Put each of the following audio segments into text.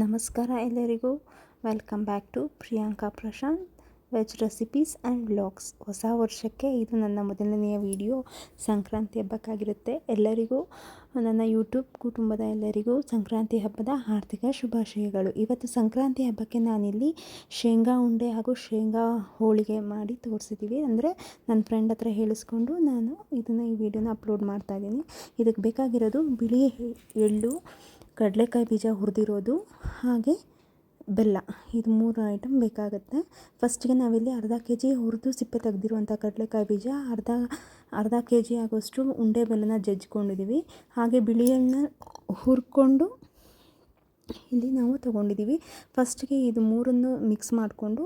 ನಮಸ್ಕಾರ ಎಲ್ಲರಿಗೂ. Welcome back to Priyanka Prashant veg recipes and vlogs. ಹೊಸ ವರ್ಷಕ್ಕೆ ಇದು ನನ್ನ ಮೊದಲನೆಯ ವಿಡಿಯೋ. ಸಂಕ್ರಾಂತಿ ಹಬ್ಬಕ್ಕಾಗಿರುತ್ತೆ. ಎಲ್ಲರಿಗೂ, ನನ್ನ ಯೂಟ್ಯೂಬ್ ಕುಟುಂಬದ ಎಲ್ಲರಿಗೂ ಸಂಕ್ರಾಂತಿ ಹಬ್ಬದ ಆರ್ಥಿಕ ಶುಭಾಶಯಗಳು. ಇವತ್ತು ಸಂಕ್ರಾಂತಿ ಹಬ್ಬಕ್ಕೆ ನಾನಿಲ್ಲಿ ಶೇಂಗಾ ಉಂಡೆ ಹಾಗೂ ಶೇಂಗಾ ಹೋಳಿಗೆ ಮಾಡಿ ತೋರಿಸಿದ್ದೀವಿ. ಅಂದರೆ ನನ್ನ ಫ್ರೆಂಡ್ ಹತ್ರ ಹೇಳಿಸ್ಕೊಂಡು ನಾನು ಈ ವಿಡಿಯೋನ ಅಪ್ಲೋಡ್ ಮಾಡ್ತಾಯಿದ್ದೀನಿ. ಇದಕ್ಕೆ ಬೇಕಾಗಿರೋದು ಬಿಳಿ ಎಳ್ಳು, ಕಡಲೆಕಾಯಿ ಬೀಜ ಹುರಿದಿರೋದು, ಹಾಗೆ ಬೆಲ್ಲ. ಇದು 3 ಐಟಮ್ ಬೇಕಾಗುತ್ತೆ. ಫಸ್ಟಿಗೆ ನಾವಿಲ್ಲಿ ಅರ್ಧ kg ಹುರಿದು ಸಿಪ್ಪೆ ತೆಗೆದಿರುವಂಥ ಕಡಲೆಕಾಯಿ ಬೀಜ, ಅರ್ಧ kg ಆಗೋಷ್ಟು ಉಂಡೆ ಬೆಲ್ಲನ ಜಜ್ಜಿಕೊಂಡಿದ್ದೀವಿ. ಹಾಗೆ ಬಿಳಿ ಎಳ್ಳನ್ನ ಹುರ್ಕೊಂಡು ಇಲ್ಲಿ ನಾವು ತೊಗೊಂಡಿದ್ದೀವಿ. ಫಸ್ಟಿಗೆ ಇದು 3 ಮಿಕ್ಸ್ ಮಾಡಿಕೊಂಡು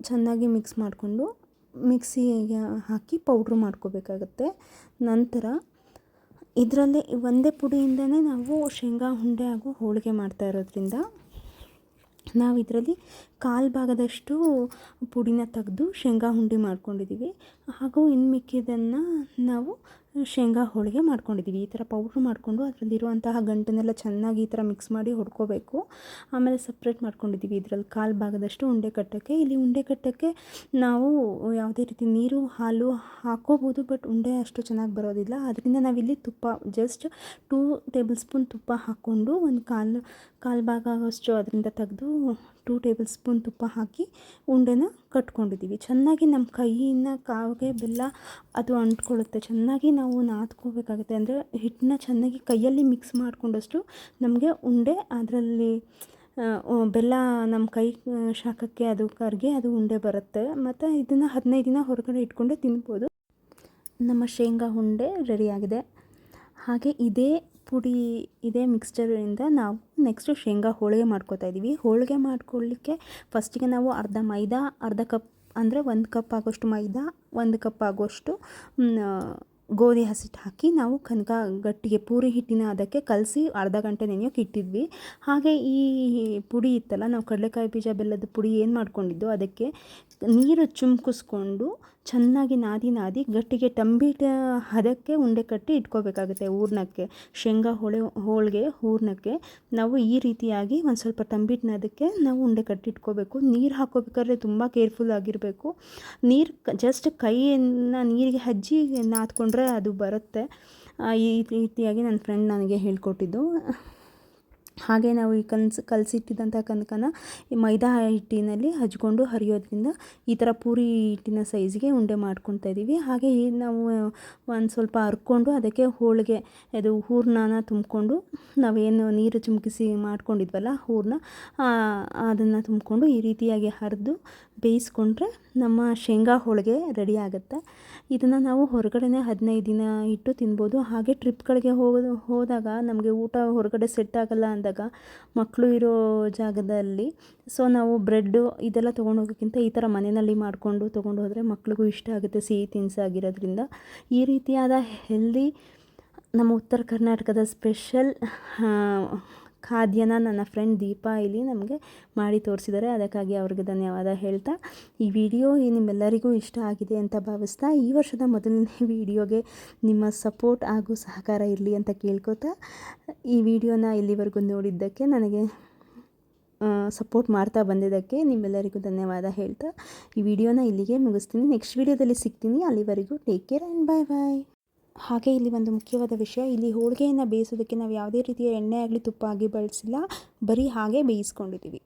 ಚೆನ್ನಾಗಿ ಮಿಕ್ಸ್ ಮಾಡಿಕೊಂಡು ಮಿಕ್ಸಿಗೆ ಹಾಕಿ ಪೌಡ್ರ್ ಮಾಡ್ಕೋಬೇಕಾಗತ್ತೆ. ನಂತರ ಇದರಲ್ಲಿ ಒಂದೇ ಪುಡಿಯಿಂದನೇ ನಾವು ಶೇಂಗಾ ಉಂಡೆ ಹಾಗೂ ಹೋಳಿಗೆ ಮಾಡ್ತಾ ಇರೋದ್ರಿಂದ ನಾವು ಇದರಲ್ಲಿ 1/4 ಭಾಗದಷ್ಟು ಪುಡಿನ ತೆಗೆದು ಶೇಂಗಾ ಉಂಡೆ ಮಾಡ್ಕೊಂಡಿದ್ದೀವಿ. ಹಾಗೂ ಇನ್ನು ಮಿಕ್ಕಿದ್ದನ್ನು ನಾವು ಶೇಂಗಾ ಹೋಳಿಗೆ ಮಾಡ್ಕೊಂಡಿದ್ದೀವಿ. ಈ ಥರ ಪೌಡ್ರ್ ಮಾಡಿಕೊಂಡು ಅದರಲ್ಲಿರುವಂತಹ ಗಂಟನ್ನೆಲ್ಲ ಚೆನ್ನಾಗಿ ಈ ಥರ ಮಿಕ್ಸ್ ಮಾಡಿ ಹೊಡ್ಕೋಬೇಕು. ಆಮೇಲೆ ಸಪ್ರೇಟ್ ಮಾಡ್ಕೊಂಡಿದ್ದೀವಿ. ಇದರಲ್ಲಿ 1/4 ಭಾಗದಷ್ಟು ಉಂಡೆ ಕಟ್ಟೋಕ್ಕೆ. ಇಲ್ಲಿ ಉಂಡೆ ಕಟ್ಟೋಕ್ಕೆ ನಾವು ಯಾವುದೇ ರೀತಿ ನೀರು, ಹಾಲು ಹಾಕ್ಕೋಬೋದು, ಬಟ್ ಉಂಡೆ ಅಷ್ಟು ಚೆನ್ನಾಗಿ ಬರೋದಿಲ್ಲ. ಅದರಿಂದ ನಾವಿಲ್ಲಿ ತುಪ್ಪ, ಜಸ್ಟ್ 2 ಟೇಬಲ್ ಸ್ಪೂನ್ ತುಪ್ಪ ಹಾಕ್ಕೊಂಡು ಒಂದು ಕಾಲು ಭಾಗ ಆಗೋಷ್ಟು ಅದರಿಂದ ತೆಗೆದು 2 ಟೇಬಲ್ ಸ್ಪೂನ್ ತುಪ್ಪ ಹಾಕಿ ಉಂಡೆನ ಕಟ್ಕೊಂಡಿದ್ದೀವಿ. ಚೆನ್ನಾಗಿ ನಮ್ಮ ಕೈಯಿನ ಕಾವಿಗೆ ಬೆಲ್ಲ ಅದು ಅಂಟ್ಕೊಳ್ಳುತ್ತೆ. ಚೆನ್ನಾಗಿ ನಾವು ನಾದ್ಕೋಬೇಕಾಗುತ್ತೆ. ಅಂದರೆ ಹಿಟ್ಟನ್ನ ಚೆನ್ನಾಗಿ ಕೈಯಲ್ಲಿ ಮಿಕ್ಸ್ ಮಾಡಿಕೊಂಡಷ್ಟು ನಮಗೆ ಉಂಡೆ ಅದರಲ್ಲಿ ಬೆಲ್ಲ ನಮ್ಮ ಕೈ ಶಾಖಕ್ಕೆ ಅದು ಕರಗಿ ಅದು ಉಂಡೆ ಬರುತ್ತೆ. ಮತ್ತು ಇದನ್ನು 15 ದಿನ ಹೊರಗಡೆ ಇಟ್ಕೊಂಡೆ ತಿನ್ಬೋದು. ನಮ್ಮ ಶೇಂಗಾ ಉಂಡೆ ರೆಡಿಯಾಗಿದೆ. ಹಾಗೆ ಇದೇ ಮಿಕ್ಸ್ಚರಿಂದ ನಾವು ನೆಕ್ಸ್ಟು ಶೇಂಗಾ ಹೋಳಿಗೆ ಮಾಡ್ಕೋತಾ ಇದ್ದೀವಿ. ಹೋಳಿಗೆ ಮಾಡ್ಕೊಳ್ಳಿಕ್ಕೆ ಫಸ್ಟಿಗೆ ನಾವು ಅರ್ಧ ಮೈದಾ, ಅರ್ಧ ಕಪ್ ಅಂದರೆ 1 ಕಪ್ ಆಗೋಷ್ಟು ಮೈದಾ, 1 ಕಪ್ ಆಗೋಷ್ಟು ಗೋಧಿ ಹಸಿಟ್ಟು ಹಾಕಿ ನಾವು ಗಟ್ಟಿಗೆ ಪೂರಿ ಹಿಟ್ಟಿನ ಅದಕ್ಕೆ ಕಲಸಿ ಅರ್ಧ ಗಂಟೆ ನೆನೆಯೋಕೆ ಇಟ್ಟಿದ್ವಿ. ಹಾಗೆ ಈ ಪುಡಿ ಇತ್ತಲ್ಲ, ನಾವು ಕಡಲೆಕಾಯಿ ಬೀಜ ಬೆಲ್ಲದ ಪುಡಿ ಏನು ಮಾಡ್ಕೊಂಡಿದ್ದು ಅದಕ್ಕೆ ನೀರು ಚುಮ್ಕಿಸ್ಕೊಂಡು ಚೆನ್ನಾಗಿ ನಾದಿ ಗಟ್ಟಿಗೆ ತಂಬಿಟ ಹದಕ್ಕೆ ಉಂಡೆ ಕಟ್ಟಿ ಇಟ್ಕೋಬೇಕಾಗುತ್ತೆ. ಹೂರ್ಣಕ್ಕೆ, ಶೇಂಗಾ ಹೋಳಿಗೆ ಹೂರ್ಣಕ್ಕೆ ನಾವು ಈ ರೀತಿಯಾಗಿ ಒಂದು ಸ್ವಲ್ಪ ತಂಬಿಟ್ಟಿನ ಅದಕ್ಕೆ ನಾವು ಉಂಡೆ ಕಟ್ಟಿ ಇಟ್ಕೋಬೇಕು. ನೀರು ಹಾಕೋಬೇಕಾದ್ರೆ ತುಂಬ ಕೇರ್ಫುಲ್ ಆಗಿರಬೇಕು. ನೀರು ಜಸ್ಟ್ ಕೈಯನ್ನು ನೀರಿಗೆ ಹಜ್ಜಿ ನಾದ್ಕೊಂಡ್ರೆ ಅದು ಬರುತ್ತೆ. ಈ ರೀತಿಯಾಗಿ ನನ್ನ ಫ್ರೆಂಡ್ ನನಗೆ ಹೇಳ್ಕೊಟ್ಟಿದ್ದು. ಹಾಗೆ ನಾವು ಈ ಕಲಸಿಟ್ಟಿದ್ದಂಥ ಕನಕನ ಈ ಮೈದಾ ಹಿಟ್ಟಿನಲ್ಲಿ ಹಚ್ಕೊಂಡು ಹರಿಯೋದ್ರಿಂದ ಈ ಥರ ಪೂರಿ ಹಿಟ್ಟಿನ ಸೈಜ್ಗೆ ಉಂಡೆ ಮಾಡ್ಕೊತಾ ಇದ್ದೀವಿ. ಹಾಗೆ ನಾವು ಒಂದು ಸ್ವಲ್ಪ ಹರ್ಕೊಂಡು ಅದಕ್ಕೆ ಹೋಳಿಗೆ ಅದು ಹೂರ್ಣನ ತುಂಬಿಕೊಂಡು ನಾವೇನು ನೀರು ಚುಮ್ಕಿಸಿ ಮಾಡ್ಕೊಂಡಿದ್ವಲ್ಲ ಹೂರ್ಣ, ಅದನ್ನು ತುಂಬಿಕೊಂಡು ಈ ರೀತಿಯಾಗಿ ಹರಿದು ಬೇಯಿಸ್ಕೊಂಡ್ರೆ ನಮ್ಮ ಶೇಂಗಾ ಹೋಳಿಗೆ ರೆಡಿ ಆಗುತ್ತೆ. ಇದನ್ನು ನಾವು ಹೊರಗಡೆನೇ 15 ದಿನ ಇಟ್ಟು ತಿನ್ಬೋದು. ಹಾಗೆ ಟ್ರಿಪ್ಗಳಿಗೆ ಹೋದಾಗ ನಮಗೆ ಊಟ ಹೊರಗಡೆ ಸೆಟ್ ಆಗಲ್ಲ ಅಂದಾಗ ಮಕ್ಕಳು ಇರೋ ಜಾಗದಲ್ಲಿ ನಾವು ಬ್ರೆಡ್ಡು ಇದೆಲ್ಲ ತೊಗೊಂಡು ಹೋಗೋಕ್ಕಿಂತ ಈ ಥರ ಮನೆಯಲ್ಲಿ ಮಾಡಿಕೊಂಡು ತೊಗೊಂಡು ಹೋದರೆ ಮಕ್ಳಿಗೂ ಇಷ್ಟ ಆಗುತ್ತೆ, ಸಿಹಿ ತಿನಿಸಾಗಿರೋದ್ರಿಂದ. ಈ ರೀತಿಯಾದ ಹೆಲ್ದಿ ನಮ್ಮ ಉತ್ತರ ಕರ್ನಾಟಕದ ಸ್ಪೆಷಲ್ ಖಾದ್ಯನ ನನ್ನ ಫ್ರೆಂಡ್ ದೀಪಾ ಇಲ್ಲಿ ನಮಗೆ ಮಾಡಿ ತೋರಿಸಿದ್ದಾರೆ. ಅದಕ್ಕಾಗಿ ಅವ್ರಿಗೆ ಧನ್ಯವಾದ ಹೇಳ್ತಾ, ಈ ವಿಡಿಯೋ ನಿಮ್ಮೆಲ್ಲರಿಗೂ ಇಷ್ಟ ಆಗಿದೆ ಅಂತ ಭಾವಿಸ್ತಾ, ಈ ವರ್ಷದ ಮೊದಲನೇ ವಿಡಿಯೋಗೆ ನಿಮ್ಮ ಸಪೋರ್ಟ್ ಹಾಗೂ ಸಹಕಾರ ಇರಲಿ ಅಂತ ಕೇಳ್ಕೊತಾ, ಈ ವಿಡಿಯೋನ ಇಲ್ಲಿವರೆಗೂ ನೋಡಿದ್ದಕ್ಕೆ, ನನಗೆ ಸಪೋರ್ಟ್ ಮಾಡ್ತಾ ಬಂದಿದ್ದಕ್ಕೆ ನಿಮ್ಮೆಲ್ಲರಿಗೂ ಧನ್ಯವಾದ ಹೇಳ್ತಾ ಈ ವಿಡಿಯೋನ ಇಲ್ಲಿಗೆ ಮುಗಿಸ್ತೀನಿ. ನೆಕ್ಸ್ಟ್ ವಿಡಿಯೋದಲ್ಲಿ ಸಿಗ್ತೀನಿ. ಅಲ್ಲಿವರೆಗೂ ಟೇಕ್ ಕೇರ್ ಆ್ಯಂಡ್ ಬಾಯ್ ಬಾಯ್. ಹಾಗೆ ಇಲ್ಲಿ ಒಂದು ಮುಖ್ಯವಾದ ವಿಷಯ, ಇಲ್ಲಿ ಹೋಳಿಗೆಯನ್ನು ಬೇಯಿಸೋದಕ್ಕೆ ನಾವು ಯಾವುದೇ ರೀತಿಯ ಎಣ್ಣೆ ಆಗಲಿ ತುಪ್ಪ ಆಗಿ ಬಳಸಿಲ್ಲ, ಬರೀ ಹಾಗೆ ಬೇಯಿಸ್ಕೊಂಡಿದ್ದೀವಿ.